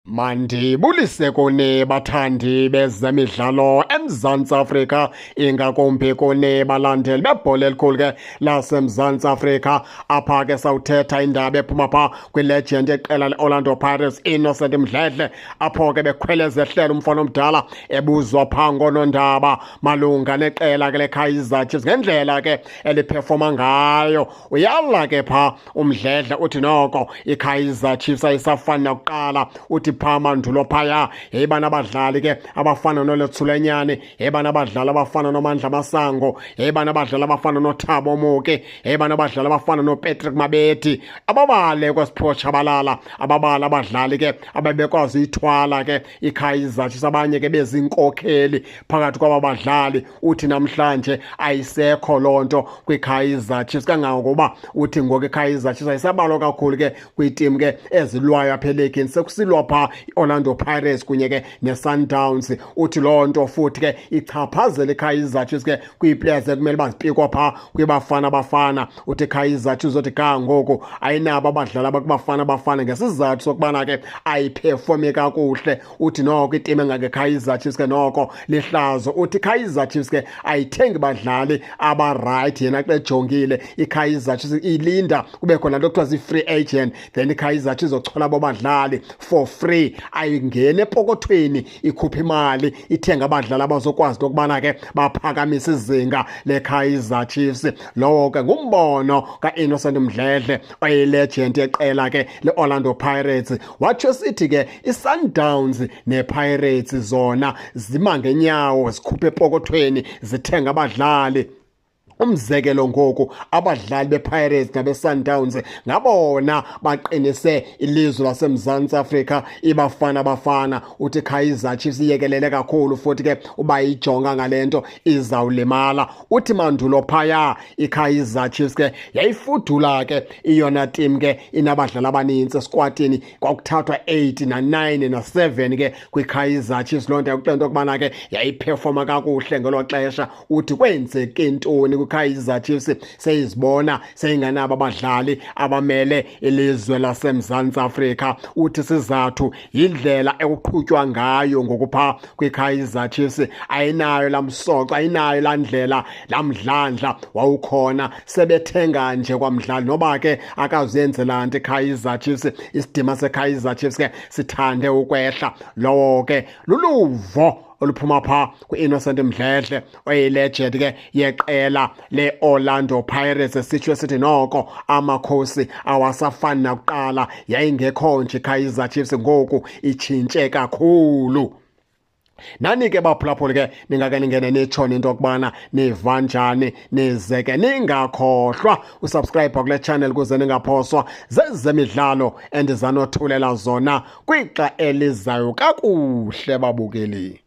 Mandibulise kuni bathandi bezemidlalo eMzantsi Afrika, ingakumbi kuni balandeli bebhola elikhulu ke laseMzantsi Afrika. Apha ke sawuthetha indaba ephuma pha kwilegend yeqela leOrlando Pirates, Innocent Mdledle, apho ke bekhweleza ehlelo umfana omdala ebuzwa pha ngonondaba malunga neqela ke leKaizer Chiefs ngendlela ke eliperforma ngayo. Uyala ke pha uMdledle uthi noko iKaizer Chiefs ayisafani nakuqala, uthi pha mandulo phaya yeyibana abadlali ke abafana noLethulenyane, yeyibana abadlali abafana noMandla Masango, yeyibana abadlali abafana noThabo Moke, yeyibana abadlali abafana noPatrick Mabedi, ababale kwesipho Tshabalala, ababala abadlali ke ababekwazi uyithwala ke iKaizer Chiefs, abanye ke bezinkokheli phakathi kwaba badlali. Uthi namhlanje ayisekho loo nto kwiKaizer Chiefs, kangangokuba uthi ngoku iKaizer Chiefs ayisabalwa kakhulu ke kwiitim ke ezilwayo apha elekini, sekusilwa pha iOrlando Pirates kunye ke neSundowns. Uthi loo nto futhi ke ichaphazela iKaizer Chiefs ke kwiiplayers ekumele bazipikwa pha kwibafana bafana. Uthi iKaizer Chiefs uthi ga ngoku ayinabo abadlali abakubafana ngesizathu sokubana ke ayiperforme kakuhle. Uthi noko itim engangeKaizer Chiefs ke noko lihlazo. Uthi iKaizer Chiefs ke ayithengi badlali abarayithi, yena xa ejongile iKaizer Chiefs ilinda kube khona nto kuthiwa zii-free agent, then iKaizer Chiefs izochola abo badlali for free, ayingene epokothweni ikhupha imali ithenga abadlali abazokwazi ukubana ke baphakamise izinga leKaizer Chiefs. Lowo ke ngumbono kaInnocent Mdledle oyilegend yeqela ke leOrlando Pirates. Watsho sithi ke iSundowns nePirates zona zima ngenyawo zikhuphe epokothweni zithenga abadlali. Umzekelo ngoku abadlali bePirates nabeSundowns ngabona baqinise ilizwe laseMzantsi Afrika ibafana bafana. Uthi iKaizer Chiefs iyekelele kakhulu futhi ke uba ijonga ngalento izawulimala. Uthi mandulo phaya iKaizer Chiefs ke yayifudula ke iyona tim ke inabadlali abanintsi eskwatini, kwakuthathwa 8 na9 na7 ke kwiKaizer Chiefs. Loo nto yakuxela ukubana ke yayiperforma kakuhle ngelo xesha. Uthi kwenzeke ntoni iKaizer Chiefs seyizibona seyinganabo abadlali abamele ilizwe laseMzantsi Afrika? Uthi sizathu yindlela ekuqhutywa ngayo ngokupha kwiKaizer Chiefs. Ayinayo lamsoco, ayinayo landlela lamdlandla wawukhona, sebethenga nje kwamdlali noba ke akazenzela nto iKaizer Chiefs. Isidima seKaizer Chiefs ke sithande ukwehla. Lowo ke luluvo oluphuma pha kwi-Innocent Mdledle oyilegend ke yeqela leOrlando Pirates, sitsho sithi noko amakhosi awasafani nakuqala, yayingekho nje iKaizer Chiefs, ngoku itshintshe kakhulu. Nani ke baphulaphuli ke ningake ningene nitshone into yokubana niva njani, nize ke ningakhohlwa usubscribe kule channel ukuze ningaphoswa zezemidlalo endizanothulela zona kwixa elizayo kakuhle babukeli.